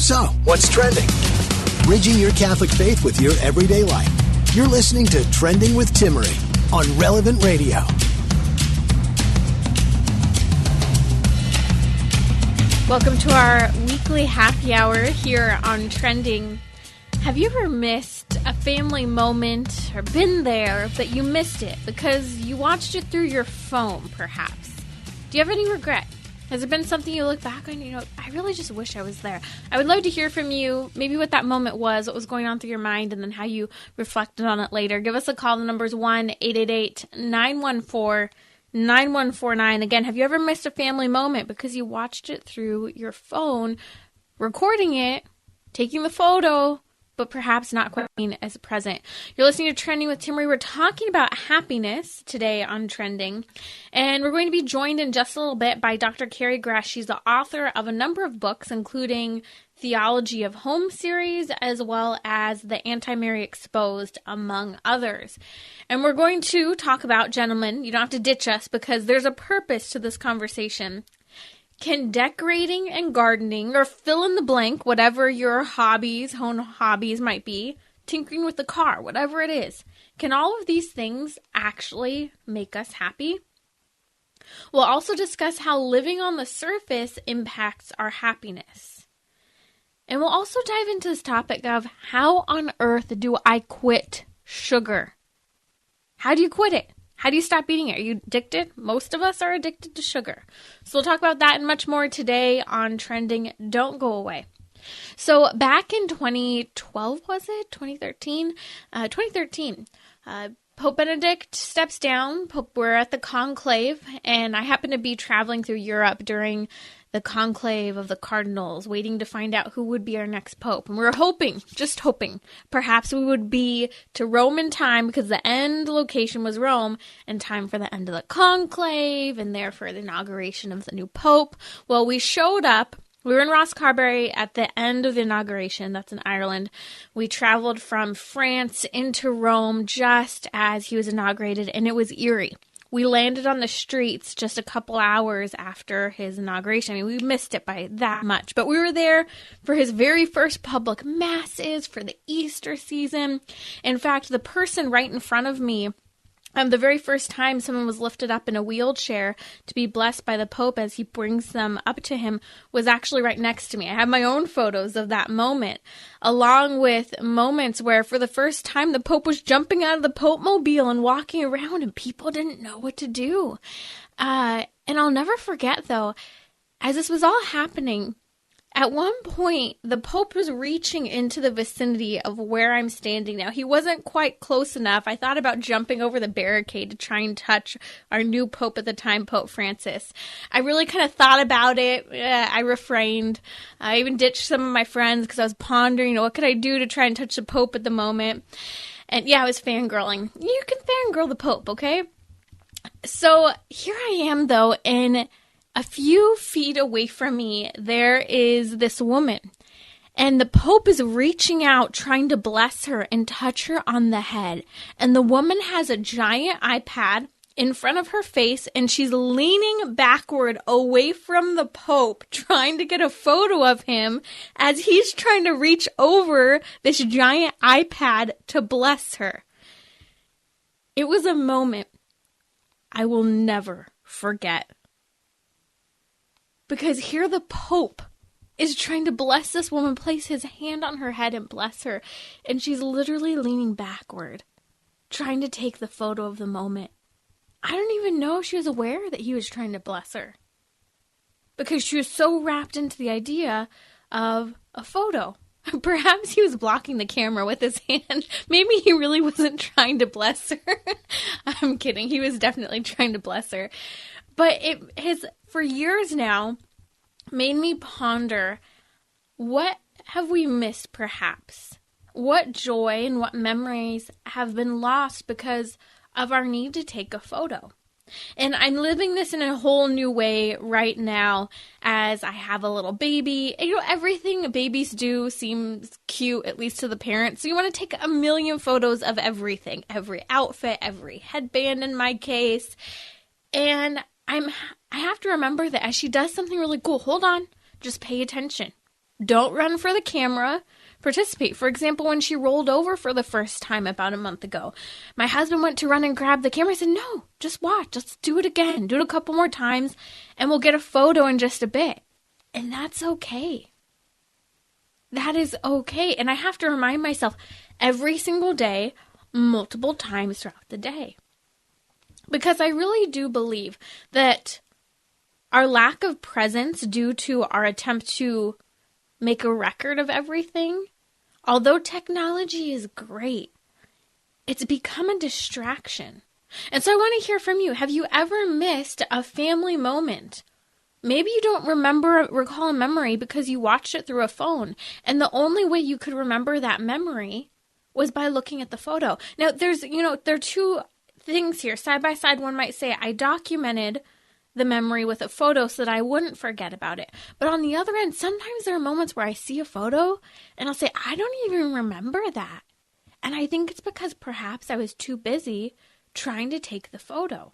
So, what's trending? Bridging your Catholic faith with your everyday life. You're listening to Trending with Timmerie on Relevant Radio. Welcome to our weekly happy hour here on Trending. Have you ever missed a family moment or been there, but you missed it because you watched it through your phone, perhaps? Do you have any regret? Has there been something you look back on, I really just wish I was there? I would love to hear from you, maybe what that moment was, what was going on through your mind, and then how you reflected on it later. Give us a call. The number's 1-888-914-9149. Again, have you ever missed a family moment because you watched it through your phone, recording it, taking the photo, but perhaps not quite being as present? You're listening to Trending with Timmerie. We're talking about happiness today on Trending, and we're going to be joined in just a little bit by Dr. Carrie Gress. She's the author of a number of books, including Theology of Home series, as well as the Timmerie Exposed, among others. And we're going to talk about, gentlemen, you don't have to ditch us because there's a purpose to this conversation. Can decorating and gardening, or fill in the blank, whatever your home hobbies might be, tinkering with the car, whatever it is, can all of these things actually make us happy? We'll also discuss how living on the surface impacts our happiness. And we'll also dive into this topic of how on earth do I quit sugar? How do you quit it? How do you stop eating it? Are you addicted? Most of us are addicted to sugar. So we'll talk about that and much more today on Trending. Don't go away. So back in 2012, was it? 2013? 2013. Pope Benedict steps down. We're at the conclave, and I happen to be traveling through Europe during the conclave of the cardinals, waiting to find out who would be our next pope. And we were hoping, just hoping, perhaps we would be to Rome in time, because the end location was Rome, in time for the end of the conclave, and there for the inauguration of the new pope. Well, we showed up. We were in Rosscarbery at the end of the inauguration. That's in Ireland. We traveled from France into Rome just as he was inaugurated, and it was eerie. We landed on the streets just a couple hours after his inauguration. I mean, we missed it by that much. But we were there for his very first public masses for the Easter season. In fact, the person right in front of me, the very first time someone was lifted up in a wheelchair to be blessed by the Pope as he brings them up to him, was actually right next to me. I have my own photos of that moment, along with moments where for the first time the Pope was jumping out of the Pope-mobile and walking around and people didn't know what to do. And I'll never forget, though, as this was all happening, at one point, the Pope was reaching into the vicinity of where I'm standing now. He wasn't quite close enough. I thought about jumping over the barricade to try and touch our new Pope at the time, Pope Francis. I really kind of thought about it. I refrained. I even ditched some of my friends because I was pondering, what could I do to try and touch the Pope at the moment? And yeah, I was fangirling. You can fangirl the Pope, okay? So here I am, though, in a few feet away from me, there is this woman, and the Pope is reaching out, trying to bless her and touch her on the head. And the woman has a giant iPad in front of her face, and she's leaning backward away from the Pope, trying to get a photo of him as he's trying to reach over this giant iPad to bless her. It was a moment I will never forget. Because here the Pope is trying to bless this woman, place his hand on her head and bless her. And she's literally leaning backward, trying to take the photo of the moment. I don't even know if she was aware that he was trying to bless her, because she was so wrapped into the idea of a photo. Perhaps he was blocking the camera with his hand. Maybe he really wasn't trying to bless her. I'm kidding. He was definitely trying to bless her. But it has, for years now, made me ponder, what have we missed perhaps? What joy and what memories have been lost because of our need to take a photo? And I'm living this in a whole new way right now as I have a little baby. And, everything babies do seems cute, at least to the parents. So you want to take a million photos of everything, every outfit, every headband in my case. And I have to remember that as she does something really cool, hold on, just pay attention. Don't run for the camera. Participate. For example, when she rolled over for the first time about a month ago, my husband went to run and grab the camera. I said, no, just watch. Let's do it again. Do it a couple more times, and we'll get a photo in just a bit. And that's okay. That is okay. And I have to remind myself every single day, multiple times throughout the day. Because I really do believe that our lack of presence due to our attempt to make a record of everything, although technology is great, it's become a distraction. And so I want to hear from you. Have you ever missed a family moment? Maybe you don't recall a memory because you watched it through a phone, and the only way you could remember that memory was by looking at the photo. Now, there are two things here. Side by side, one might say, I documented the memory with a photo so that I wouldn't forget about it. But on the other end, sometimes there are moments where I see a photo, and I'll say, I don't even remember that. And I think it's because perhaps I was too busy trying to take the photo.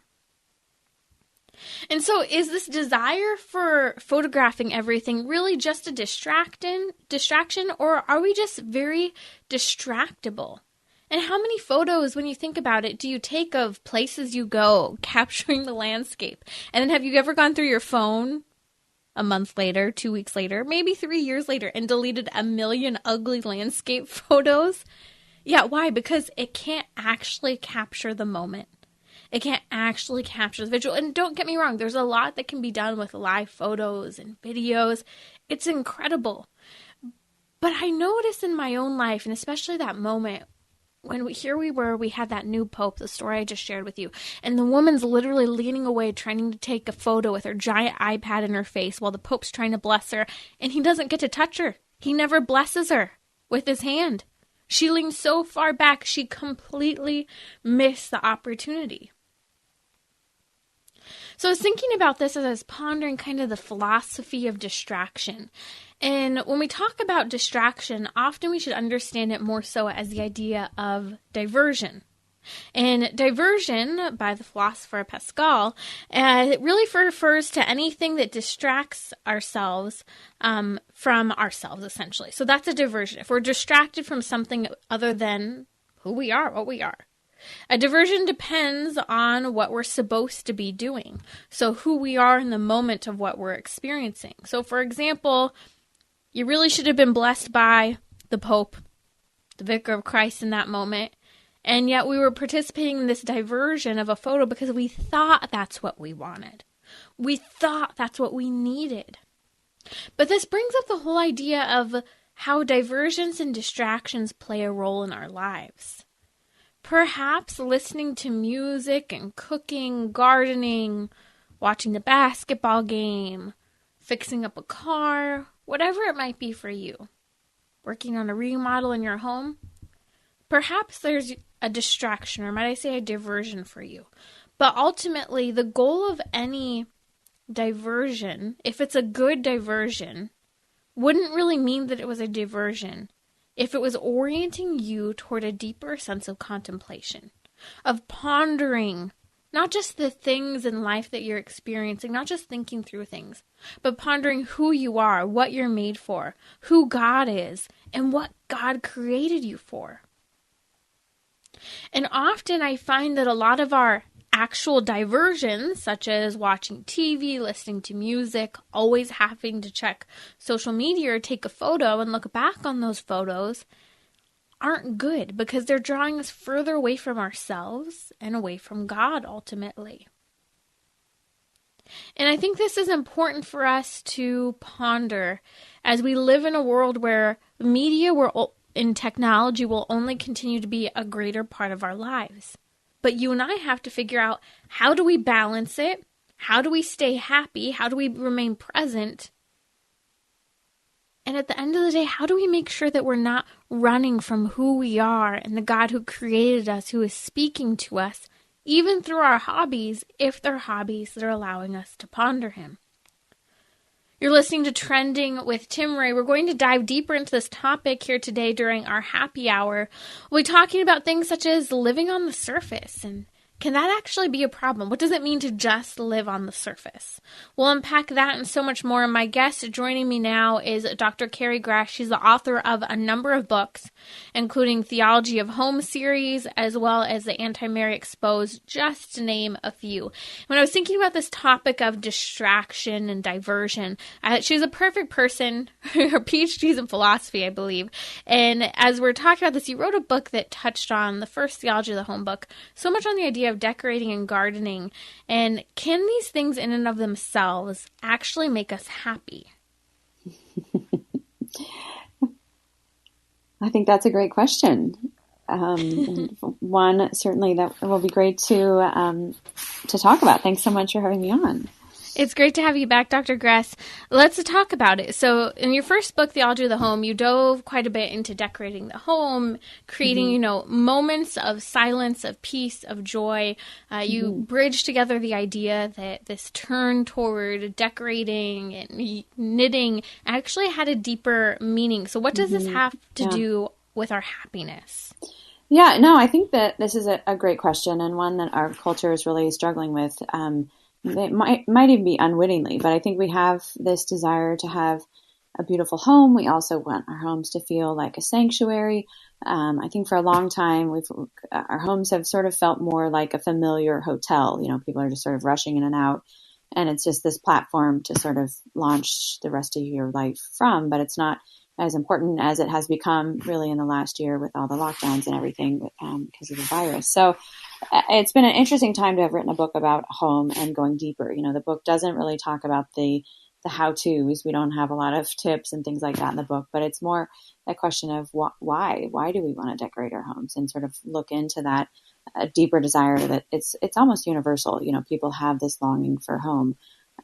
And so is this desire for photographing everything really just a distraction, or are we just very distractible? And how many photos, when you think about it, do you take of places you go, capturing the landscape? And then have you ever gone through your phone a month later, 2 weeks later, maybe 3 years later, and deleted a million ugly landscape photos? Yeah, why? Because it can't actually capture the moment. It can't actually capture the visual. And don't get me wrong, there's a lot that can be done with live photos and videos. It's incredible. But I noticed in my own life, and especially that moment, when we had that new pope, the story I just shared with you, and the woman's literally leaning away trying to take a photo with her giant iPad in her face while the pope's trying to bless her, and he doesn't get to touch her. He never blesses her with his hand. She leaned so far back, she completely missed the opportunity. So I was thinking about this as I was pondering kind of the philosophy of distraction. And when we talk about distraction, often we should understand it more so as the idea of diversion. And diversion, by the philosopher Pascal, it really refers to anything that distracts ourselves from ourselves, essentially. So that's a diversion. If we're distracted from something other than who we are, what we are. A diversion depends on what we're supposed to be doing. So who we are in the moment of what we're experiencing. So for example, you really should have been blessed by the Pope, the Vicar of Christ in that moment. And yet we were participating in this diversion of a photo because we thought that's what we wanted. We thought that's what we needed. But this brings up the whole idea of how diversions and distractions play a role in our lives. Perhaps listening to music and cooking, gardening, watching the basketball game, fixing up a car, whatever it might be for you, working on a remodel in your home. Perhaps there's a distraction, or might I say a diversion for you. But ultimately, the goal of any diversion, if it's a good diversion, wouldn't really mean that it was a diversion if it was orienting you toward a deeper sense of contemplation, of pondering not just the things in life that you're experiencing, not just thinking through things, but pondering who you are, what you're made for, who God is, and what God created you for. And often I find that a lot of our actual diversions, such as watching TV, listening to music, always having to check social media or take a photo and look back on those photos, aren't good because they're drawing us further away from ourselves and away from God ultimately. And I think this is important for us to ponder as we live in a world where media and technology will only continue to be a greater part of our lives. But you and I have to figure out, how do we balance it? How do we stay happy? How do we remain present? And at the end of the day, how do we make sure that we're not running from who we are and the God who created us, who is speaking to us, even through our hobbies, if they're hobbies that are allowing us to ponder Him? You're listening to Trending with Timmerie. We're going to dive deeper into this topic here today during our happy hour. We'll be talking about things such as living on the surface and Can that actually be a problem? What does it mean to just live on the surface? We'll unpack that and so much more. And my guest joining me now is Dr. Carrie Gress. She's the author of a number of books, including Theology of Home series, as well as the Timmerie Exposed, just to name a few. When I was thinking about this topic of distraction and diversion, she's a perfect person. Her PhD is in philosophy, I believe. And as we're talking about this, you wrote a book that touched on the first Theology of the Home book, so much on the idea of decorating and gardening. And can these things in and of themselves actually make us happy? I think that's a great question. One certainly that will be great to talk about. Thanks so much for having me on. It's great to have you back, Dr. Gress. Let's talk about it. So in your first book, Theology of the Home, you dove quite a bit into decorating the home, creating, moments of silence, of peace, of joy. You bridged together the idea that this turn toward decorating and knitting actually had a deeper meaning. So what does this have to do with our happiness? Yeah, no, I think that this is a great question, and one that our culture is really struggling with. It might even be unwittingly, but I think we have this desire to have a beautiful home. We also want our homes to feel like a sanctuary. I think for a long time, our homes have sort of felt more like a familiar hotel. People are just sort of rushing in and out, and it's just this platform to sort of launch the rest of your life from. But it's not as important as it has become really in the last year with all the lockdowns and everything because of the virus. So it's been an interesting time to have written a book about home and going deeper. The book doesn't really talk about the how-tos. We don't have a lot of tips and things like that in the book, but it's more a question of why do we want to decorate our homes, and sort of look into that deeper desire that it's almost universal. People have this longing for home,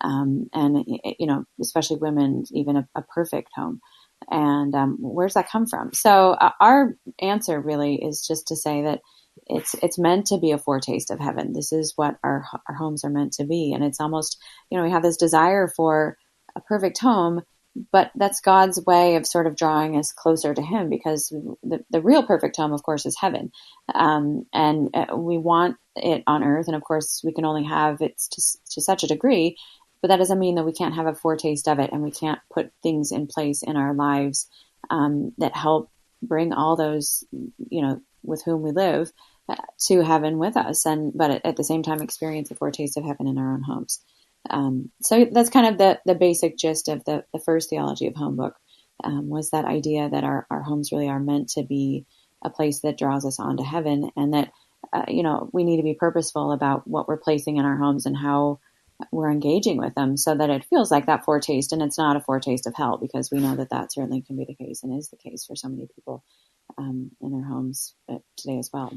and especially women, even a perfect home. And where's that come from? So our answer really is just to say that it's meant to be a foretaste of heaven. This is what our homes are meant to be. And it's almost, we have this desire for a perfect home, but that's God's way of sort of drawing us closer to him, because the real perfect home, of course, is heaven. And we want it on earth. And of course, we can only have it to such a degree. But that doesn't mean that we can't have a foretaste of it, and we can't put things in place in our lives that help bring all those, with whom we live, to heaven with us, but at the same time experience a foretaste of heaven in our own homes. So that's kind of the basic gist of the first Theology of Home book, was that idea that our homes really are meant to be a place that draws us on to heaven, and that we need to be purposeful about what we're placing in our homes and how we're engaging with them, so that it feels like that foretaste, and it's not a foretaste of hell, because we know that certainly can be the case and is the case for so many people in their homes today as well.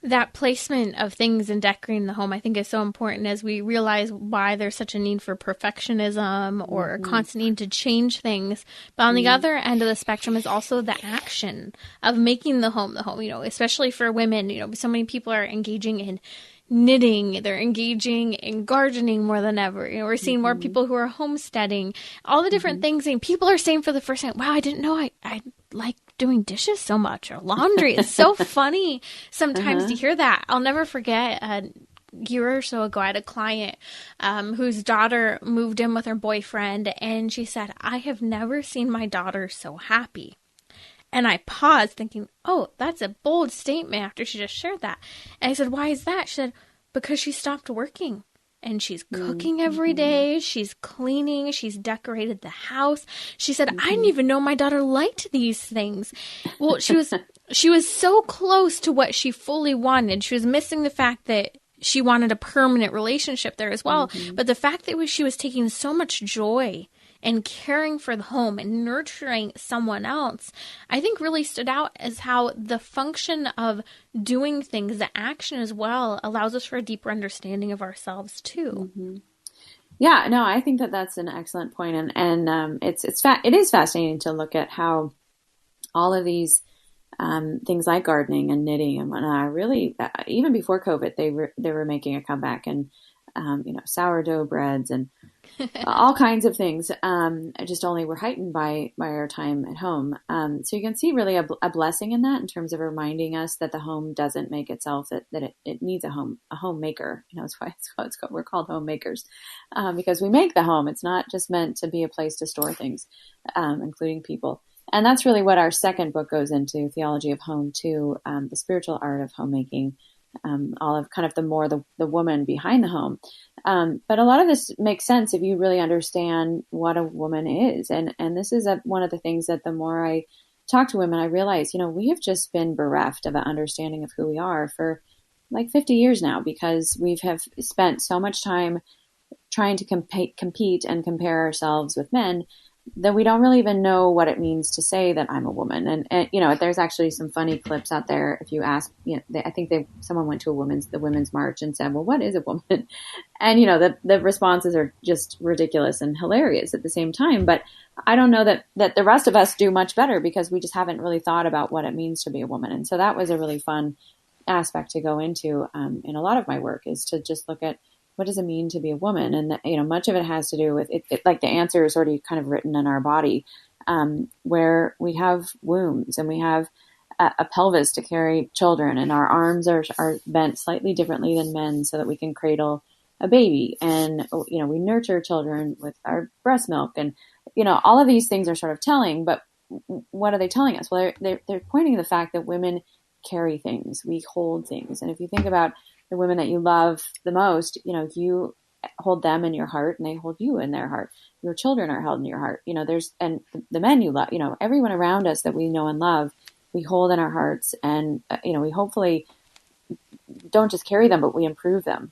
That placement of things and decorating the home, I think, is so important as we realize why there's such a need for perfectionism or a constant need to change things. But on the other end of the spectrum is also the action of making the home, especially for women. So many people are engaging in knitting, they're engaging in gardening more than ever. We're seeing more people who are homesteading, all the different things. And people are saying for the first time, wow, I didn't know I like doing dishes so much, or laundry. It's so funny sometimes to hear that. I'll never forget a year or so ago, I had a client whose daughter moved in with her boyfriend, and she said, I have never seen my daughter so happy. And I paused thinking, oh, that's a bold statement after she just shared that. And I said, why is that? She said, because she stopped working. And she's cooking every day. She's cleaning. She's decorated the house. She said, I didn't even know my daughter liked these things. Well, she was so close to what she fully wanted. She was missing the fact that she wanted a permanent relationship there as well. But the fact that she was taking so much joy and caring for the home and nurturing someone else, I think really stood out as how the function of doing things, the action as well, allows us for a deeper understanding of ourselves too. Yeah, no, I think that's an excellent point. And it is fascinating to look at how all of these things like gardening and knitting and whatnot, really, even before COVID, they were making a comeback. And sourdough breads and all kinds of things, just only were heightened by our time at home. So you can see really a blessing in that in terms of reminding us that the home doesn't make itself, that it needs a homemaker. That's why we're called homemakers, because we make the home. It's not just meant to be a place to store things, including people. And that's really what our second book goes into, Theology of Home 2, the spiritual art of homemaking. All of kind of the woman behind the home. But a lot of this makes sense if you really understand what a woman is. And this is one of the things that the more I talk to women, I realize, we have just been bereft of an understanding of who we are for like 50 years now, because we have spent so much time trying to compete and compare ourselves with men that we don't really even know what it means to say that I'm a woman. And there's actually some funny clips out there. If you ask, I think someone went to the women's march and said, well, what is a woman? And, the responses are just ridiculous and hilarious at the same time. But I don't know that the rest of us do much better, because we just haven't really thought about what it means to be a woman. And so that was a really fun aspect to go into in a lot of my work, is to just look at, what does it mean to be a woman? And, much of it has to do with it, like the answer is already kind of written in our body, where we have wombs and we have a pelvis to carry children, and our arms are bent slightly differently than men so that we can cradle a baby. And, we nurture children with our breast milk, and, all of these things are sort of telling, but what are they telling us? Well, they're pointing to the fact that women carry things, we hold things. And if you think about the women that you love the most, you hold them in your heart and they hold you in their heart. Your children are held in your heart. And the men you love, everyone around us that we know and love, we hold in our hearts, and, we hopefully don't just carry them, but we improve them.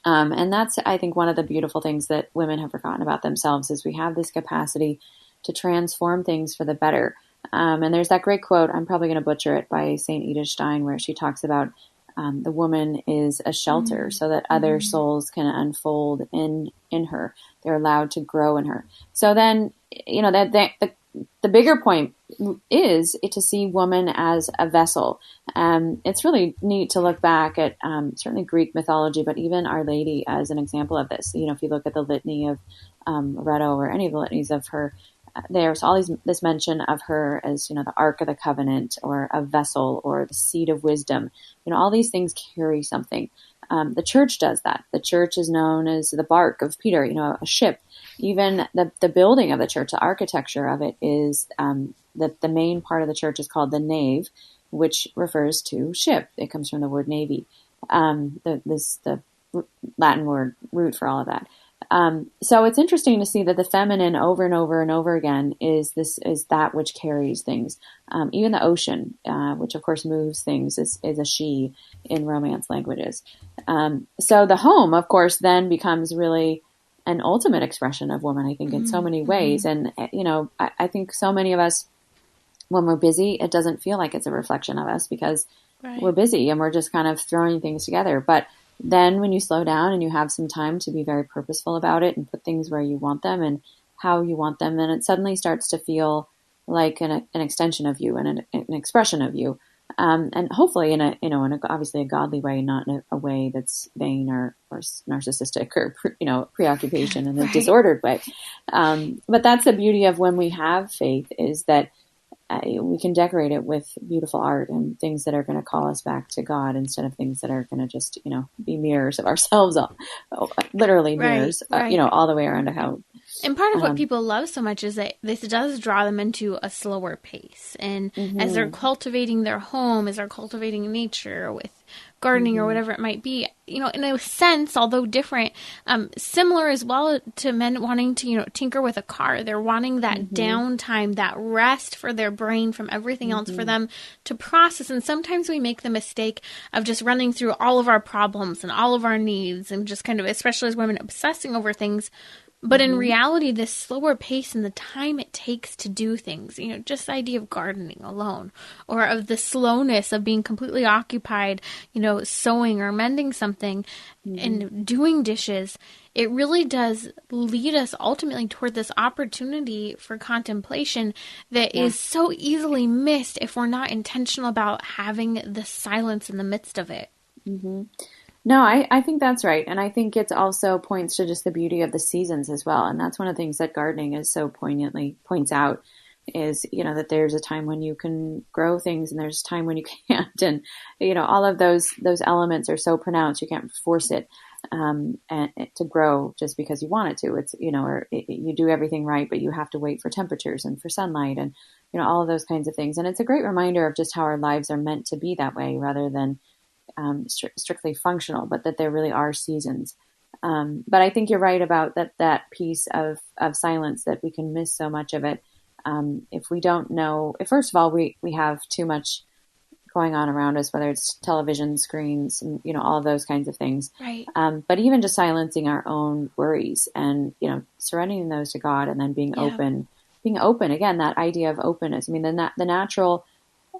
And that's, I think, one of the beautiful things that women have forgotten about themselves, is we have this capacity to transform things for the better. And there's that great quote, I'm probably going to butcher it, by St. Edith Stein, where she talks about the woman is a shelter so that other souls can unfold in her. They're allowed to grow in her. So then, the bigger point is to see woman as a vessel. It's really neat to look back at certainly Greek mythology, but even Our Lady as an example of this. If you look at the litany of Loretto, or any of the litanies of her, there's always this mention of her as, the Ark of the Covenant, or a vessel, or the seat of wisdom. All these things carry something. The church does that. The church is known as the bark of Peter, a ship. Even the building of the church, the architecture of it is, the main part of the church is called the nave, which refers to ship. It comes from the word navy, the Latin word root for all of that. So it's interesting to see that the feminine over and over and over again is that which carries things. Even the ocean, which of course moves things, is a she in Romance languages. So the home, of course, then becomes really an ultimate expression of woman, I think, in so many ways. And, I think so many of us, when we're busy, it doesn't feel like it's a reflection of us, because we're busy and we're just kind of throwing things together. But then when you slow down and you have some time to be very purposeful about it and put things where you want them and how you want them, then it suddenly starts to feel like an extension of you and an expression of you. And hopefully in obviously a godly way, not in a way that's vain or narcissistic or, preoccupation in a disordered way. But that's the beauty of when we have faith, is that we can decorate it with beautiful art and things that are going to call us back to God, instead of things that are going to just, be mirrors of ourselves, literally mirrors, all the way around to how. And part of what people love so much is that this does draw them into a slower pace. And as they're cultivating their home, as they're cultivating nature with gardening or whatever it might be, in a sense, although different, similar as well to men wanting to, tinker with a car. They're wanting that downtime, that rest for their brain from everything else for them to process. And sometimes we make the mistake of just running through all of our problems and all of our needs, and just kind of, especially as women, obsessing over things. But in reality, this slower pace and the time it takes to do things, just the idea of gardening alone, or of the slowness of being completely occupied, sewing or mending something and doing dishes, it really does lead us ultimately toward this opportunity for contemplation that is so easily missed if we're not intentional about having the silence in the midst of it. No, I think that's right. And I think it also points to just the beauty of the seasons as well. And that's one of the things that gardening is so poignantly points out is, that there's a time when you can grow things and there's a time when you can't. And, all of those elements are so pronounced, you can't force it and to grow just because you want it to. It's, or you do everything right, but you have to wait for temperatures and for sunlight and, all of those kinds of things. And it's a great reminder of just how our lives are meant to be that way rather than strictly functional, but that there really are seasons. But I think you're right about that piece of silence, that we can miss so much of it if we don't know. First of all, we have too much going on around us, whether it's television screens and all of those kinds of things. Right. But even just silencing our own worries and surrendering those to God, and then being open. Again, that idea of openness. I mean, the natural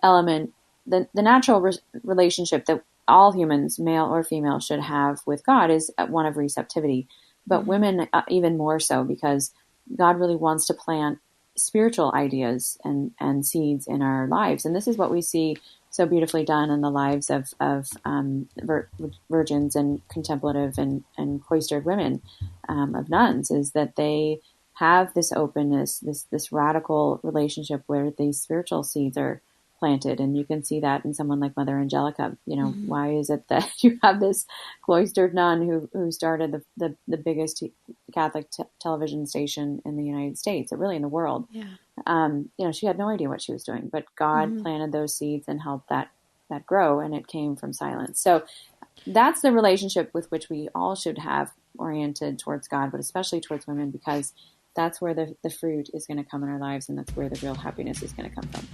element, the natural relationship that all humans, male or female, should have with God is one of receptivity. But women even more so, because God really wants to plant spiritual ideas and seeds in our lives. And this is what we see so beautifully done in the lives of virgins and contemplative and cloistered women, of nuns, is that they have this openness, this radical relationship where these spiritual seeds are planted. And you can see that in someone like Mother Angelica. Why is it that you have this cloistered nun who started the biggest Catholic television station in the United States, or really in the world? Yeah. She had no idea what she was doing, but God planted those seeds and helped that grow, and it came from silence. So that's the relationship with which we all should have oriented towards God, but especially towards women, because that's where the fruit is going to come in our lives, and that's where the real happiness is going to come from.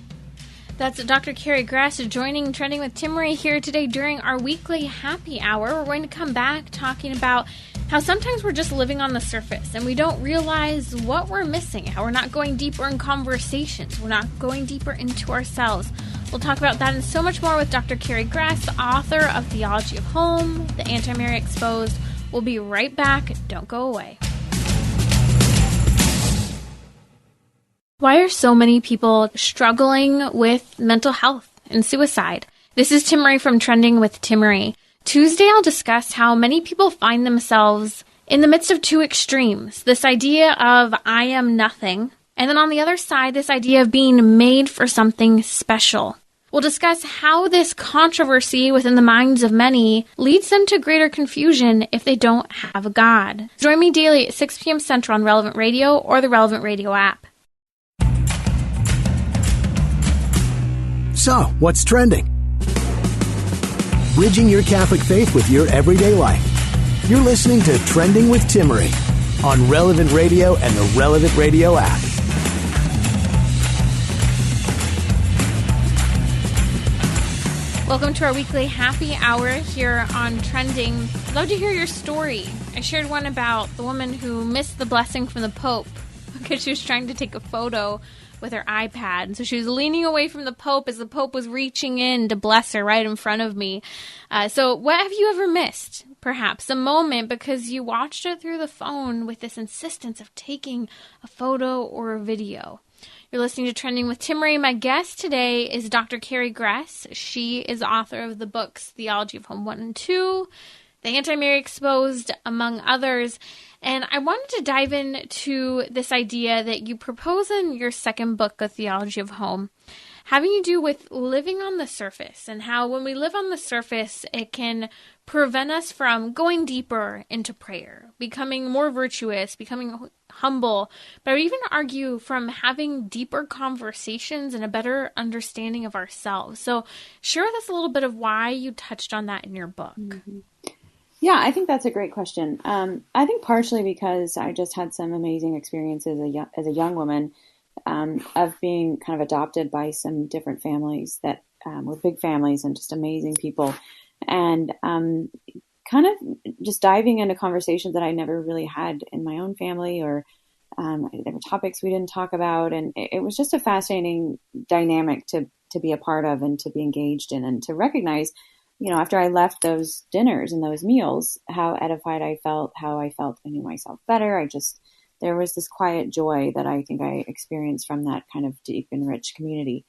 That's Dr. Carrie Gress joining Trending with Timmerie here today during our weekly happy hour. We're going to come back talking about how sometimes we're just living on the surface and we don't realize what we're missing, how we're not going deeper in conversations, we're not going deeper into ourselves. We'll talk about that and so much more with Dr. Carrie Gress, author of Theology of Home, The Timmerie Exposed. We'll be right back. Don't go away. Why are so many people struggling with mental health and suicide? This is Timmerie from Trending with Timmerie. Tuesday, I'll discuss how many people find themselves in the midst of two extremes. This idea of I am nothing, and then on the other side, this idea of being made for something special. We'll discuss how this controversy within the minds of many leads them to greater confusion if they don't have a God. Join me daily at 6 p.m. Central on Relevant Radio or the Relevant Radio app. So, what's trending? Bridging your Catholic faith with your everyday life. You're listening to Trending with Timmerie on Relevant Radio and the Relevant Radio app. Welcome to our weekly happy hour here on Trending. I'd love to hear your story. I shared one about the woman who missed the blessing from the Pope because she was trying to take a photo with her iPad. And so she was leaning away from the Pope as the Pope was reaching in to bless her right in front of me. So what have you ever missed? Perhaps a moment because you watched it through the phone with this insistence of taking a photo or a video. You're listening to Trending with Timmerie. My guest today is Dr. Carrie Gress. She is author of the books Theology of Home 1 and 2, The Timmerie Exposed, among others. And I wanted to dive into this idea that you propose in your second book, A Theology of Home, having to do with living on the surface and how when we live on the surface, it can prevent us from going deeper into prayer, becoming more virtuous, becoming humble, but I would even argue from having deeper conversations and a better understanding of ourselves. So share with us a little bit of why you touched on that in your book. Mm-hmm. Yeah, I think that's a great question. I think partially because I just had some amazing experiences as a young woman of being kind of adopted by some different families that were big families and just amazing people. And kind of just diving into conversations that I never really had in my own family, or there were topics we didn't talk about. And it was just a fascinating dynamic to be a part of and to be engaged in, and to recognize, after I left those dinners and those meals, how edified I felt, how I felt I knew myself better. There was this quiet joy that I think I experienced from that kind of deep and rich community.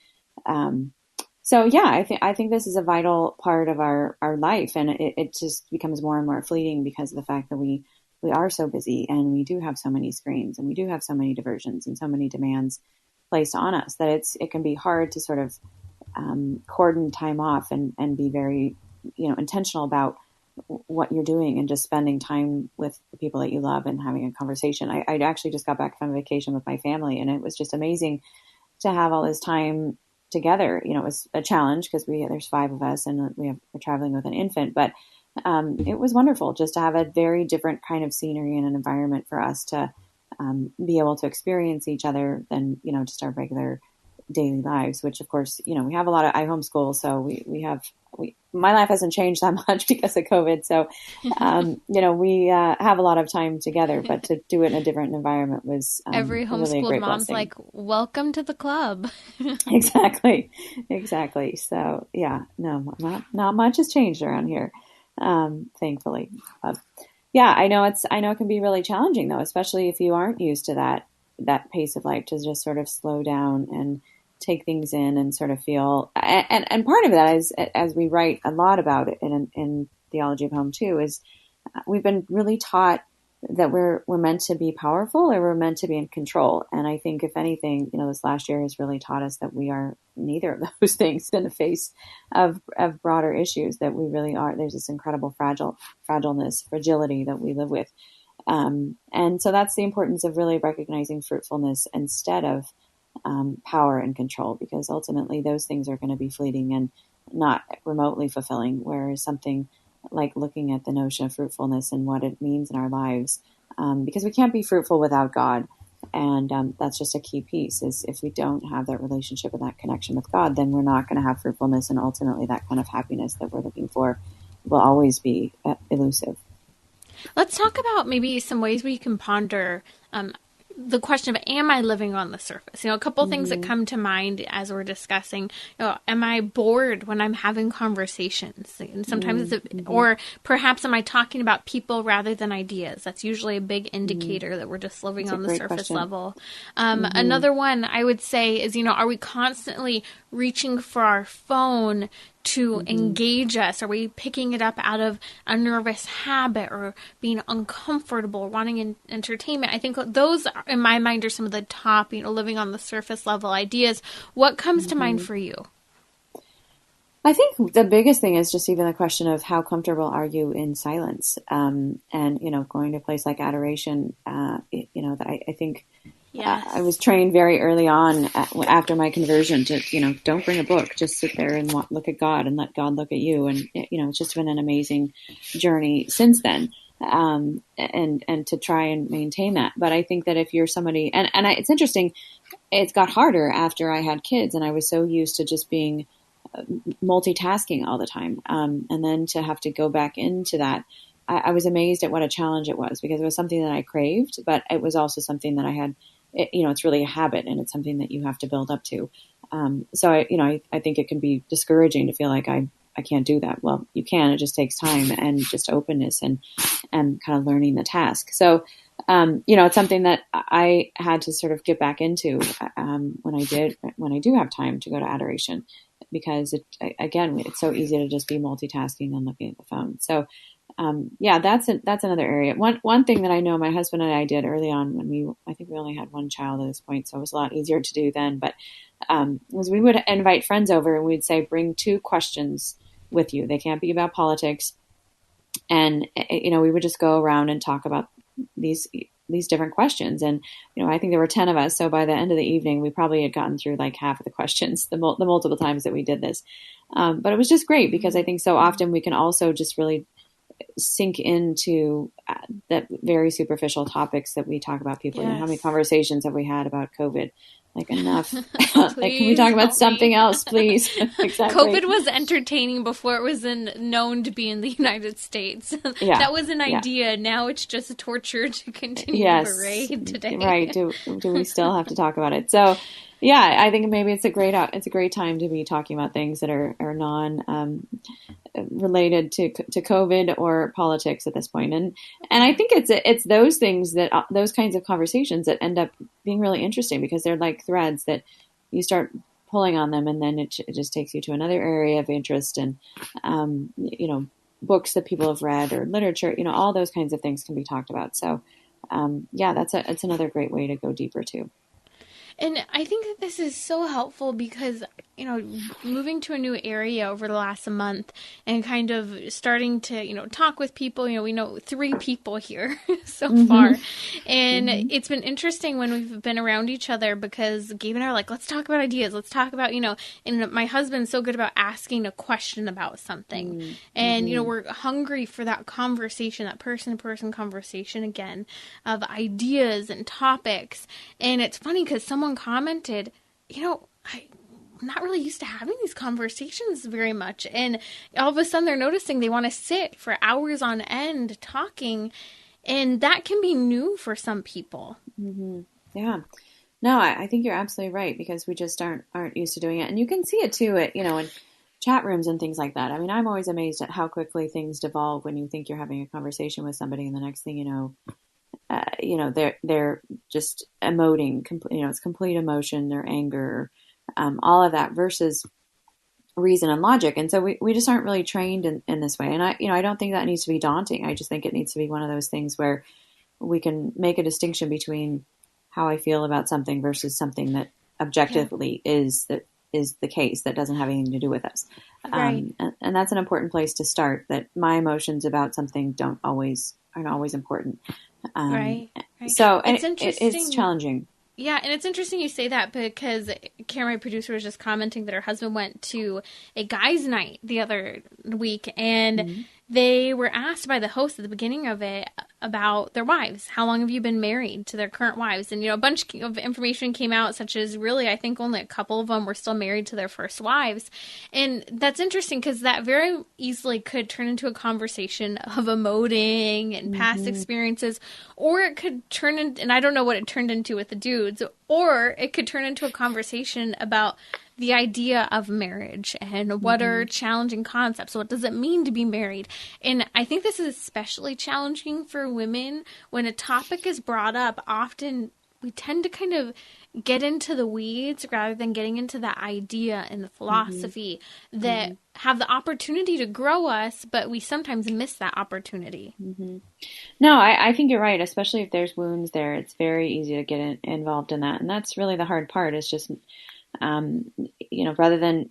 So yeah, I think this is a vital part of our life, and it just becomes more and more fleeting because of the fact that we are so busy, and we do have so many screens, and we do have so many diversions and so many demands placed on us that it can be hard to sort of cordon time off and be very, intentional about what you're doing and just spending time with the people that you love and having a conversation. I actually just got back from vacation with my family, and it was just amazing to have all this time together. It was a challenge because there's 5 of us, and we're traveling with an infant, but it was wonderful just to have a very different kind of scenery and an environment for us to be able to experience each other than, just our regular daily lives, which of course, we have I homeschool. So my life hasn't changed that much because of COVID. So, we have a lot of time together, but to do it in a different environment was every really a homeschooled great mom's blessing. like, welcome to the club. Exactly. So yeah, no, not much has changed around here. Thankfully. Yeah, I know it can be really challenging though, especially if you aren't used to that pace of life, to just sort of slow down and take things in and sort of feel, and part of that is, as we write a lot about it in Theology of Home too, is we've been really taught that we're meant to be powerful, or we're meant to be in control. And I think if anything, this last year has really taught us that we are neither of those things in the face of broader issues, that we really are. There's this incredible fragility that we live with. And so that's the importance of really recognizing fruitfulness instead of power and control, because ultimately those things are going to be fleeting and not remotely fulfilling. Whereas something like looking at the notion of fruitfulness and what it means in our lives, because we can't be fruitful without God. And that's just a key piece, is if we don't have that relationship and that connection with God, then we're not going to have fruitfulness. And ultimately that kind of happiness that we're looking for will always be elusive. Let's talk about maybe some ways we can ponder the question of, am I living on the surface? A couple things that come to mind as we're discussing, am I bored when I'm having conversations? And sometimes or perhaps am I talking about people rather than ideas? That's usually a big indicator that we're just living on the surface level. Another one I would say is, are we constantly reaching for our phone to engage us? Are we picking it up out of a nervous habit or being uncomfortable, wanting entertainment? I think those, in my mind, are some of the top, living on the surface level ideas. What comes to mind for you? I think the biggest thing is just even the question of how comfortable are you in silence? And, going to a place like adoration, I think Yes. I was trained very early on after my conversion to, don't bring a book, just sit there and look at God and let God look at you. And, it's just been an amazing journey since then. And to try and maintain that. But I think that if you're somebody, it's interesting, it's got harder after I had kids, and I was so used to just being multitasking all the time. And then to have to go back into that, I was amazed at what a challenge it was, because it was something that I craved, but it was also something that I had, it's really a habit, and it's something that you have to build up to. So I think it can be discouraging to feel like I can't do that. Well, you can. It just takes time and just openness and kind of learning the task. So, it's something that I had to sort of get back into when I do have time to go to adoration, because it's so easy to just be multitasking and looking at the phone. So, that's another area. One thing that I know my husband and I did early on, I think we only had one child at this point, so it was a lot easier to do then, but was we would invite friends over and we'd say, bring 2 questions with you. They can't be about politics. And, we would just go around and talk about these different questions. And, I think there were 10 of us. So by the end of the evening, we probably had gotten through like half of the questions, the multiple times that we did this. But it was just great, because I think so often we can also just really sink into that very superficial topics that we talk about people. Yes. How many conversations have we had about COVID? Like, enough. Like, can we talk about something else, please? Exactly. COVID was entertaining before it was known to be in the United States. Yeah. That was an idea. Now it's just a torture to continue to berate today. Right. Do we still have to talk about it? So, yeah, I think maybe it's a great time to be talking about things that are non related to COVID or politics at this point. And I think it's those things those kinds of conversations that end up being really interesting, because they're like threads that you start pulling on them, and then it just takes you to another area of interest, and books that people have read or literature, all those kinds of things can be talked about. So that's another great way to go deeper too. And I think that this is so helpful because, moving to a new area over the last month and kind of starting to, talk with people, we know 3 people here so far. And it's been interesting when we've been around each other because Gabe and I are like, let's talk about ideas. Let's talk about, and my husband's so good about asking a question about something. And, we're hungry for that conversation, that person-to-person conversation again of ideas and topics. And it's funny because someone commented, I'm not really used to having these conversations very much. And all of a sudden they're noticing they want to sit for hours on end talking. And that can be new for some people. Mm-hmm. Yeah. No, I think you're absolutely right because we just aren't used to doing it. And you can see it too in chat rooms and things like that. I mean, I'm always amazed at how quickly things devolve when you think you're having a conversation with somebody and the next thing you know, they're just emoting, it's complete emotion, their anger, all of that versus reason and logic. And so we just aren't really trained in this way. And I don't think that needs to be daunting. I just think it needs to be one of those things where we can make a distinction between how I feel about something versus something that objectively is the case that doesn't have anything to do with us. Right. And that's an important place to start, that my emotions about something aren't always important. Right. So it's interesting. It's challenging. Yeah, and it's interesting you say that because Carrie, my producer, was just commenting that her husband went to a guys' night the other week, and they were asked by the host at the beginning of it about their wives. How long have you been married to their current wives? And, a bunch of information came out, such as really, I think only a couple of them were still married to their first wives. And that's interesting because that very easily could turn into a conversation of emoting and past experiences, or it could turn into, and I don't know what it turned into with the dudes, or it could turn into a conversation about the idea of marriage and what are challenging concepts. What does it mean to be married? And I think this is especially challenging for women when a topic is brought up. Often we tend to kind of get into the weeds rather than getting into the idea and the philosophy that have the opportunity to grow us, but we sometimes miss that opportunity. No, I think you're right, especially if there's wounds there. It's very easy to get involved in that. And that's really the hard part is just rather than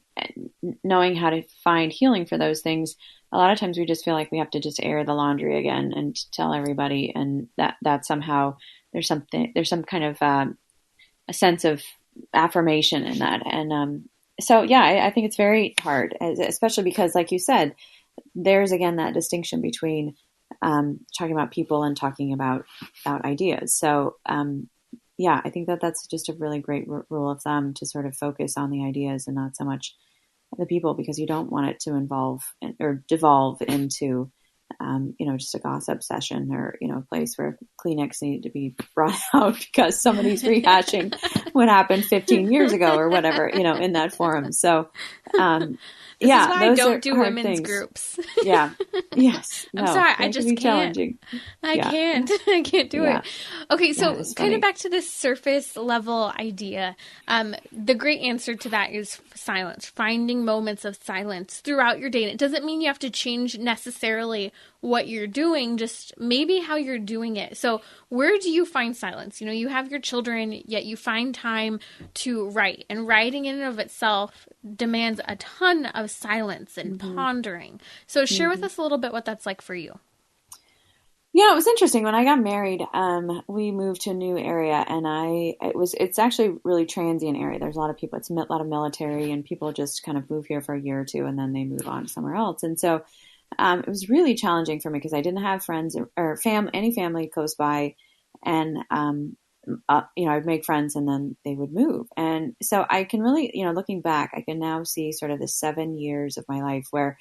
knowing how to find healing for those things, a lot of times we just feel like we have to just air the laundry again and tell everybody, and that somehow there's some kind of a sense of affirmation in that. And so I think it's very hard, especially because, like you said, there's again that distinction between talking about people and talking about ideas. So I think that's just a really great rule of thumb to sort of focus on the ideas and not so much the people, because you don't want it to involve or devolve into, just a gossip session or, a place where Kleenex need to be brought out because somebody's rehashing what happened 15 years ago or whatever, in that forum. So, This is why I don't do women's things. Groups. Yeah. Yes. I'm sorry. I just can't. Challenging. I can't. I can't do it. Okay. So kind of back to this surface level idea. The great answer to that is silence, finding moments of silence throughout your day. And it doesn't mean you have to change necessarily what you're doing, just maybe how you're doing it. So where do you find silence? You have your children, yet you find time to write, and writing in and of itself demands a ton of silence and pondering. So share with us a little bit what that's like for you. Yeah, it was interesting. When I got married, we moved to a new area, and it's actually a really transient area. There's a lot of people, it's a lot of military, and people just kind of move here for a year or two, and then they move on somewhere else. And so it was really challenging for me because I didn't have friends or any family close by, and I'd make friends and then they would move. And so I can really, looking back, I can now see sort of the 7 years of my life where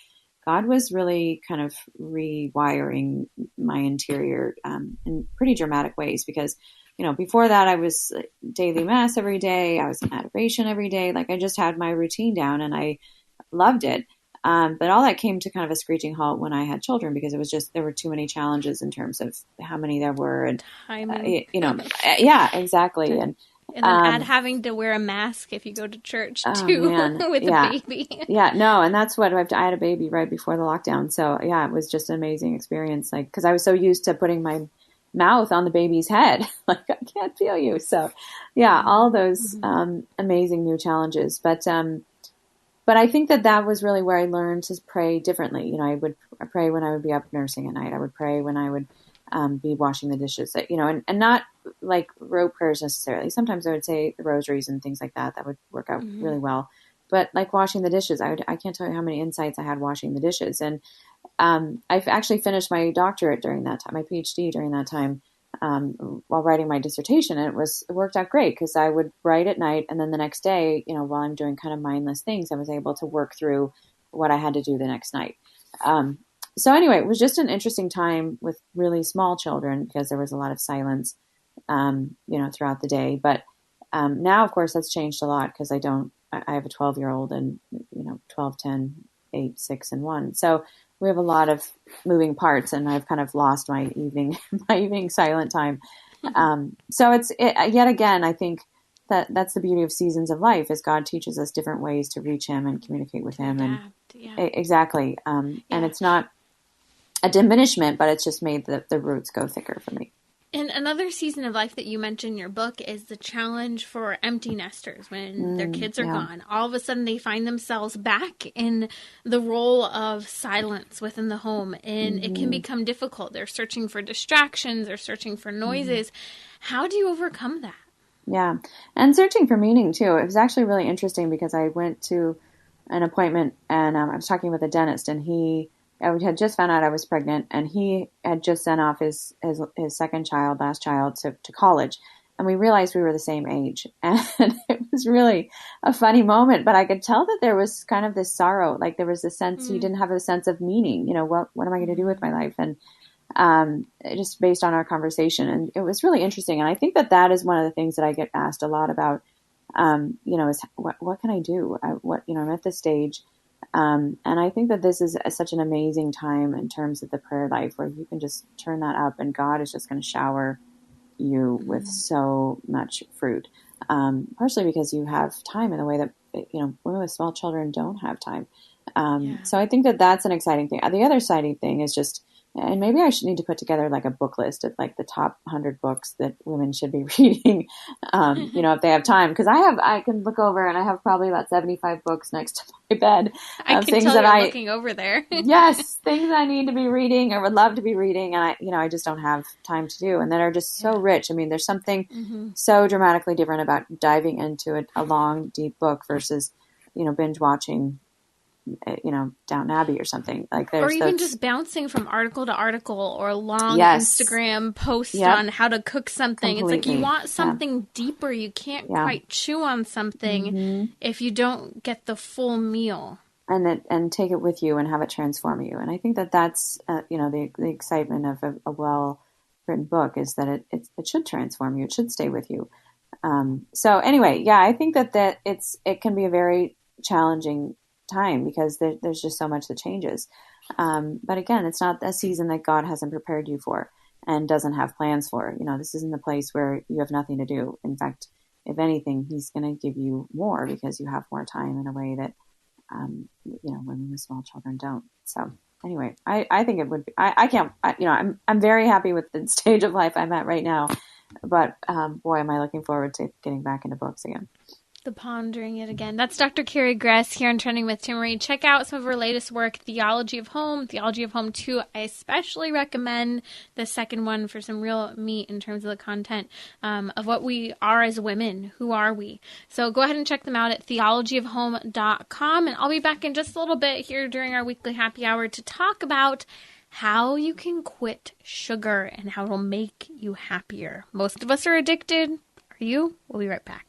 God was really kind of rewiring my interior in pretty dramatic ways. Because, before that I was daily mass every day. I was in adoration every day. Like I just had my routine down and I loved it. But all that came to kind of a screeching halt when I had children, because it was just, there were too many challenges in terms of how many there were, and, yeah, exactly. And then add having to wear a mask if you go to church too with yeah. a baby. Yeah, no, and that's what I had a baby right before the lockdown. So yeah, it was just an amazing experience. Like, because I was so used to putting my mouth on the baby's head, like I can't feel you. So yeah, all those amazing new challenges. But I think that was really where I learned to pray differently. You know, I would pray when I would be up nursing at night. I would pray when I would be washing the dishes, you know, and not like rote prayers necessarily. Sometimes I would say the rosaries and things like that. That would work out really well. But like washing the dishes, I can't tell you how many insights I had washing the dishes. And I've actually finished my doctorate during that time, my PhD during that time, while writing my dissertation. And it worked out great because I would write at night, and then the next day, you know, while I'm doing kind of mindless things, I was able to work through what I had to do the next night. So anyway, it was just an interesting time with really small children because there was a lot of silence, you know, throughout the day. But now, of course, that's changed a lot because I have a 12-year-old and, you know, 12, 10, 8, 6, and 1. So we have a lot of moving parts, and I've kind of lost my evening silent time. So yet again, I think that's the beauty of seasons of life is God teaches us different ways to reach him and communicate with him. Exactly. And it's not a diminishment, but it's just made the roots go thicker for me. And another season of life that you mentioned in your book is the challenge for empty nesters when their kids are gone. All of a sudden they find themselves back in the role of silence within the home, and it can become difficult. They're searching for distractions, they're searching for noises. How do you overcome that? Yeah, and searching for meaning too. It was actually really interesting because I went to an appointment and I was talking with a dentist, and I had just found out I was pregnant, and he had just sent off his last child to college. And we realized we were the same age. And it was really a funny moment, but I could tell that there was kind of this sorrow. Like there was this sense, he didn't have a sense of meaning, you know, what am I going to do with my life? And just based on our conversation. And it was really interesting. And I think that is one of the things that I get asked a lot about, you know, is what can I do? I'm at this stage. And I think that this is such an amazing time in terms of the prayer life where you can just turn that up and God is just going to shower you with so much fruit. Partially because you have time in a way that, you know, women with small children don't have time. So I think that's an exciting thing. The other exciting thing is just, and maybe I should need to put together like a book list of like the top 100 books that women should be reading, you know, if they have time. Because I can look over and I have probably about 75 books next to my bed. I can things tell that you're looking over there. Yes, things I need to be reading or would love to be reading. And I just don't have time to do. And that are just so rich. I mean, there's something so dramatically different about diving into a long, deep book versus, you know, binge watching, you know, Downton Abbey or something like that. Or even just bouncing from article to article or long Instagram posts on how to cook something. Completely. It's like you want something deeper. You can't quite chew on something if you don't get the full meal. And take it with you and have it transform you. And I think that's, you know, the excitement of a well-written book is that it should transform you. It should stay with you. So anyway, I think that it can be a very challenging time because there's just so much that changes. But again, it's not a season that God hasn't prepared you for and doesn't have plans for. You know, this isn't the place where you have nothing to do. In fact, if anything, he's going to give you more because you have more time in a way that, you know, women with small children don't. So anyway, I think it would be, I'm very happy with the stage of life I'm at right now, but boy, am I looking forward to getting back into books again. The pondering it again. That's Dr. Carrie Gress here on Trending with Timmerie. Check out some of her latest work, Theology of Home 2. I especially recommend the second one for some real meat in terms of the content of what we are as women. Who are we? So go ahead and check them out at theologyofhome.com. And I'll be back in just a little bit here during our weekly happy hour to talk about how you can quit sugar and how it'll make you happier. Most of us are addicted. Are you? We'll be right back.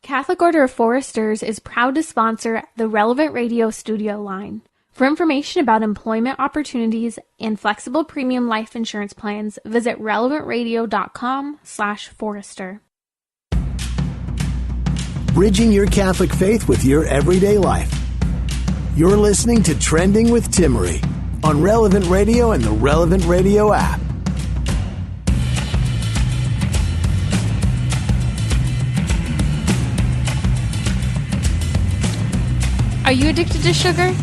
Catholic Order of Foresters is proud to sponsor the Relevant Radio Studio line. For information about employment opportunities and flexible premium life insurance plans, visit relevantradio.com/forester. Bridging your Catholic faith with your everyday life. You're listening to Trending with Timmerie on Relevant Radio and the Relevant Radio app. Are you addicted to sugar?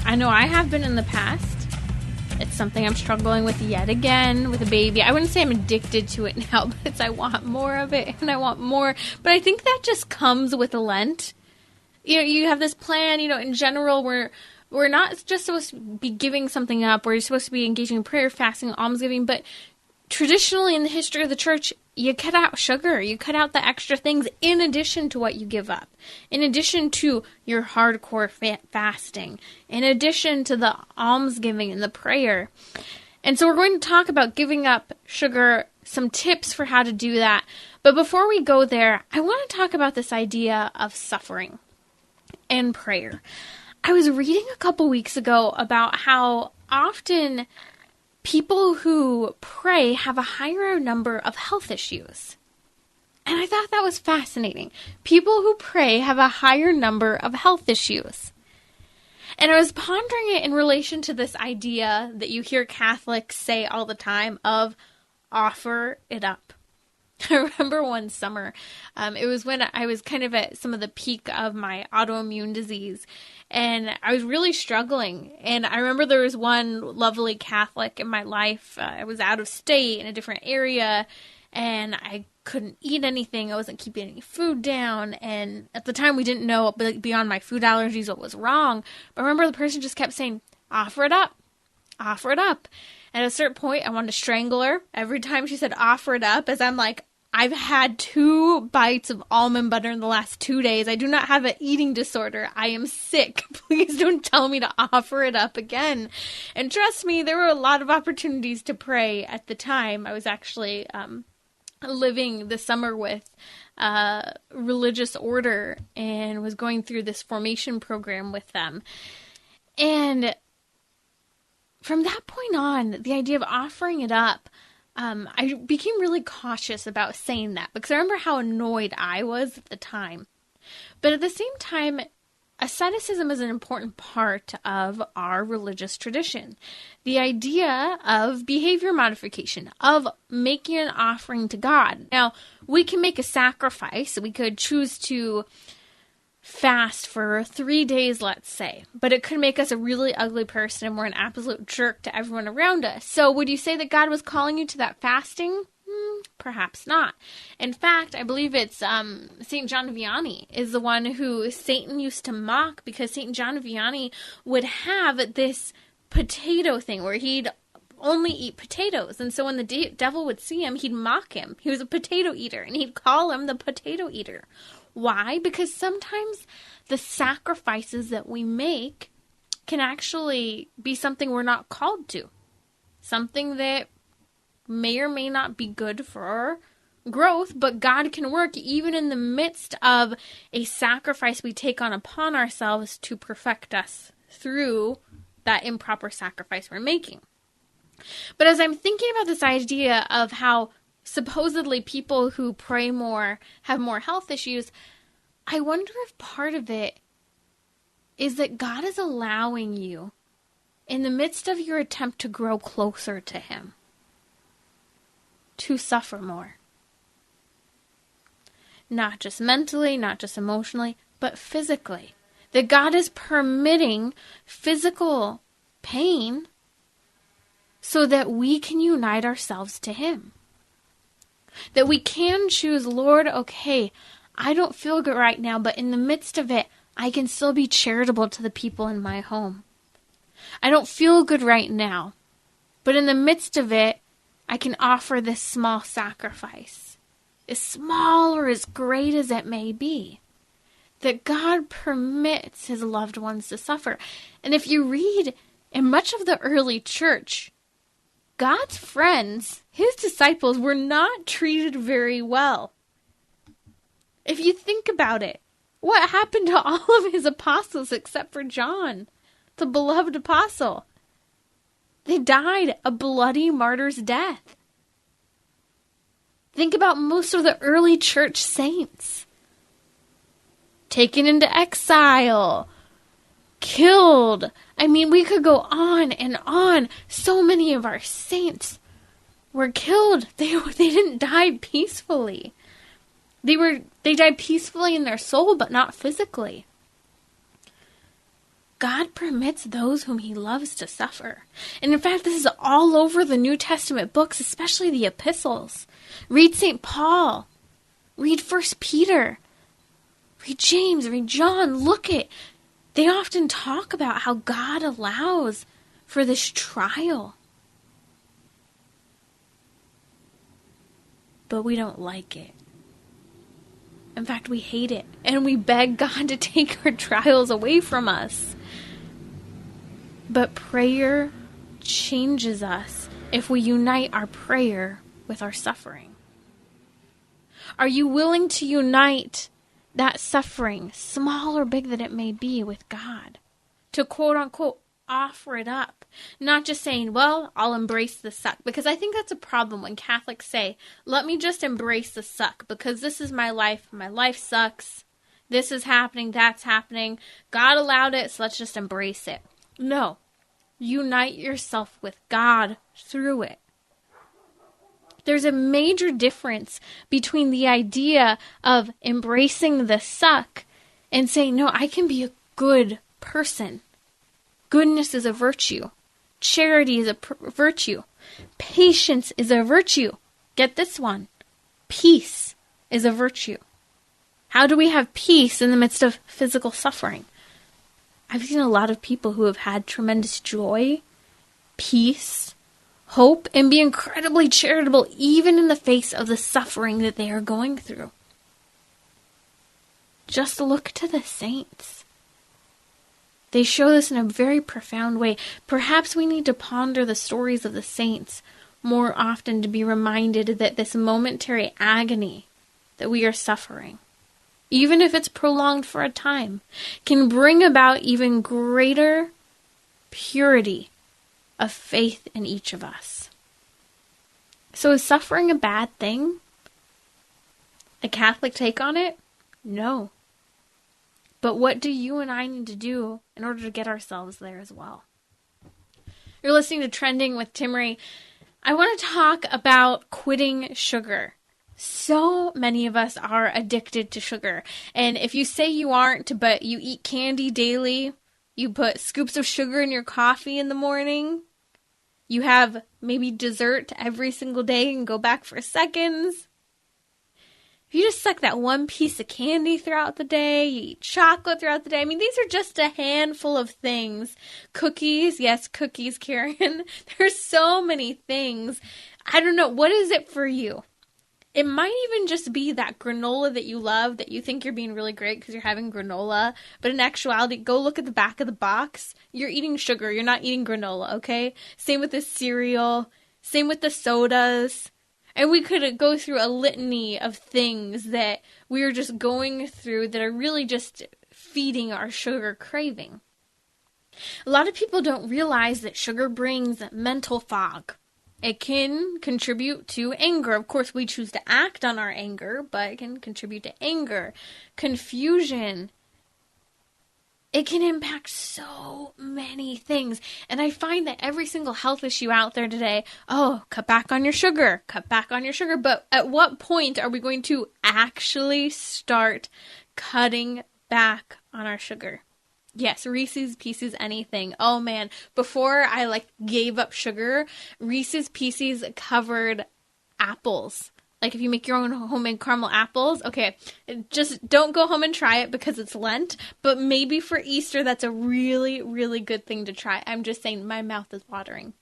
I know I have been in the past. It's something I'm struggling with yet again with a baby. I wouldn't say I'm addicted to it now, but it's I want more of it and I want more. But I think that just comes with Lent. You know, you have this plan, you know, in general, we're not just supposed to be giving something up. We're supposed to be engaging in prayer, fasting, almsgiving. But traditionally in the history of the church, you cut out sugar. You cut out the extra things in addition to what you give up. In addition to your hardcore fasting. In addition to the almsgiving and the prayer. And so we're going to talk about giving up sugar, some tips for how to do that. But before we go there, I want to talk about this idea of suffering and prayer. I was reading a couple weeks ago about how often people who pray have a higher number of health issues. And I thought that was fascinating. People who pray have a higher number of health issues. And I was pondering it in relation to this idea that you hear Catholics say all the time of offer it up. I remember one summer, it was when I was kind of at some of the peak of my autoimmune disease, and I was really struggling. And I remember there was one lovely Catholic in my life. I was out of state in a different area, and I couldn't eat anything. I wasn't keeping any food down. And at the time, we didn't know beyond my food allergies what was wrong. But I remember the person just kept saying, offer it up, offer it up. And at a certain point, I wanted to strangle her every time she said offer it up, as I'm like, I've had 2 bites of almond butter in the last 2 days. I do not have an eating disorder. I am sick. Please don't tell me to offer it up again. And trust me, there were a lot of opportunities to pray at the time. I was actually living the summer with a religious order and was going through this formation program with them. And from that point on, the idea of offering it up, I became really cautious about saying that because I remember how annoyed I was at the time. But at the same time, asceticism is an important part of our religious tradition. The idea of behavior modification, of making an offering to God. Now, we can make a sacrifice. We could choose to fast for 3 days, let's say, but it could make us a really ugly person and we're an absolute jerk to everyone around us. So would you say that God was calling you to that fasting? Perhaps not. In fact, I believe it's St. John of Vianney is the one who Satan used to mock, because St. John of Vianney would have this potato thing where he'd only eat potatoes. And so when the devil would see him, he'd mock him. He was a potato eater, and he'd call him the potato eater. Why? Because sometimes the sacrifices that we make can actually be something we're not called to. Something that may or may not be good for our growth, but God can work even in the midst of a sacrifice we take on upon ourselves to perfect us through that improper sacrifice we're making. But as I'm thinking about this idea of how supposedly people who pray more have more health issues, I wonder if part of it is that God is allowing you, in the midst of your attempt to grow closer to Him, to suffer more. Not just mentally, not just emotionally, but physically. That God is permitting physical pain so that we can unite ourselves to Him. That we can choose, Lord, okay, I don't feel good right now, but in the midst of it, I can still be charitable to the people in my home. I don't feel good right now, but in the midst of it, I can offer this small sacrifice, as small or as great as it may be. That God permits His loved ones to suffer. And if you read in much of the early church, God's friends, His disciples, were not treated very well. If you think about it, what happened to all of His apostles except for John, the beloved apostle? They died a bloody martyr's death. Think about most of the early church saints. Taken into exile, killed. I mean, we could go on and on. So many of our saints were killed. They didn't die peacefully. They died peacefully in their soul, but not physically. God permits those whom he loves to suffer. And in fact, this is all over the New Testament books, especially the epistles. Read St. Paul. Read 1 Peter. Read James. Read John. Look at. They often talk about how God allows for this trial. But we don't like it. In fact, we hate it. And we beg God to take our trials away from us. But prayer changes us if we unite our prayer with our suffering. Are you willing to unite that suffering, small or big that it may be, with God? To quote unquote, offer it up. Not just saying, well, I'll embrace the suck. Because I think that's a problem when Catholics say, let me just embrace the suck because this is my life. My life sucks. This is happening. That's happening. God allowed it, so let's just embrace it. No. Unite yourself with God through it. There's a major difference between the idea of embracing the suck and saying, no, I can be a good person. Goodness is a virtue. Charity is a virtue. Patience is a virtue. Get this one. Peace is a virtue. How do we have peace in the midst of physical suffering? I've seen a lot of people who have had tremendous joy, peace, hope, and be incredibly charitable even in the face of the suffering that they are going through. Just look to the saints. They show this in a very profound way. Perhaps we need to ponder the stories of the saints more often to be reminded that this momentary agony that we are suffering, even if it's prolonged for a time, can bring about even greater purity of faith in each of us. So is suffering a bad thing? A Catholic take on it? No. But what do you and I need to do in order to get ourselves there as well? You're listening to Trending with Timmerie. I want to talk about quitting sugar. So many of us are addicted to sugar. And if you say you aren't, but you eat candy daily, you put scoops of sugar in your coffee in the morning, you have maybe dessert every single day and go back for seconds. If you just suck that one piece of candy throughout the day, you eat chocolate throughout the day. I mean, these are just a handful of things. Cookies, yes, cookies, Karen. There's so many things. I don't know, what is it for you? It might even just be that granola that you love, that you think you're being really great because you're having granola. But in actuality, go look at the back of the box. You're eating sugar. You're not eating granola, okay? Same with the cereal. Same with the sodas. And we could go through a litany of things that we are just going through that are really just feeding our sugar craving. A lot of people don't realize that sugar brings mental fog. It can contribute to anger. Of course, we choose to act on our anger, but it can contribute to anger, confusion. It can impact so many things. And I find that every single health issue out there today, oh, cut back on your sugar, cut back on your sugar. But at what point are we going to actually start cutting back on our sugar? Yes, Reese's Pieces, anything. Oh man, before I gave up sugar, Reese's Pieces covered apples. Like if you make your own homemade caramel apples, okay, just don't go home and try it because it's Lent, but maybe for Easter that's a really, really good thing to try. I'm just saying, my mouth is watering.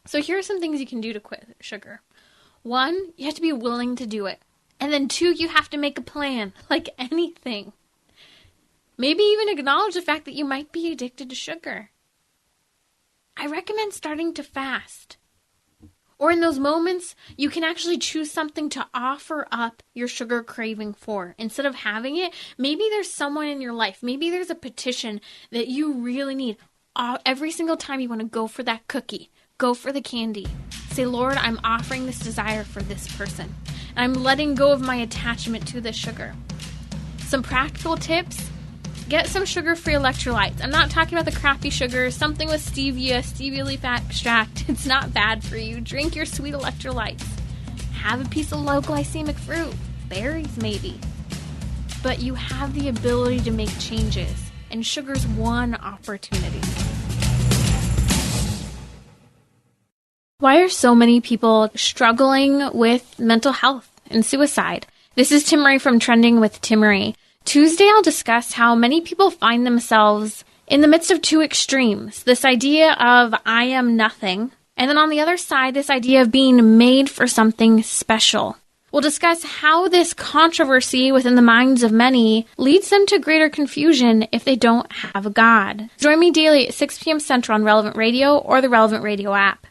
So here are some things you can do to quit sugar. 1, you have to be willing to do it. And then 2, you have to make a plan, like anything. Maybe even acknowledge the fact that you might be addicted to sugar. I recommend starting to fast. Or in those moments, you can actually choose something to offer up your sugar craving for. Instead of having it, maybe there's someone in your life. Maybe there's a petition that you really need. Every single time you want to go for that cookie, go for the candy. Say, Lord, I'm offering this desire for this person. And I'm letting go of my attachment to the sugar. Some practical tips. Get some sugar-free electrolytes. I'm not talking about the crappy sugar, something with stevia leaf extract. It's not bad for you. Drink your sweet electrolytes. Have a piece of low glycemic fruit. Berries, maybe. But you have the ability to make changes and sugar's one opportunity. Why are so many people struggling with mental health and suicide? This is Timmerie from Trending with Timmerie. Tuesday, I'll discuss how many people find themselves in the midst of two extremes. This idea of I am nothing, and then on the other side, this idea of being made for something special. We'll discuss how this controversy within the minds of many leads them to greater confusion if they don't have a God. Join me daily at 6 p.m. Central on Relevant Radio or the Relevant Radio app.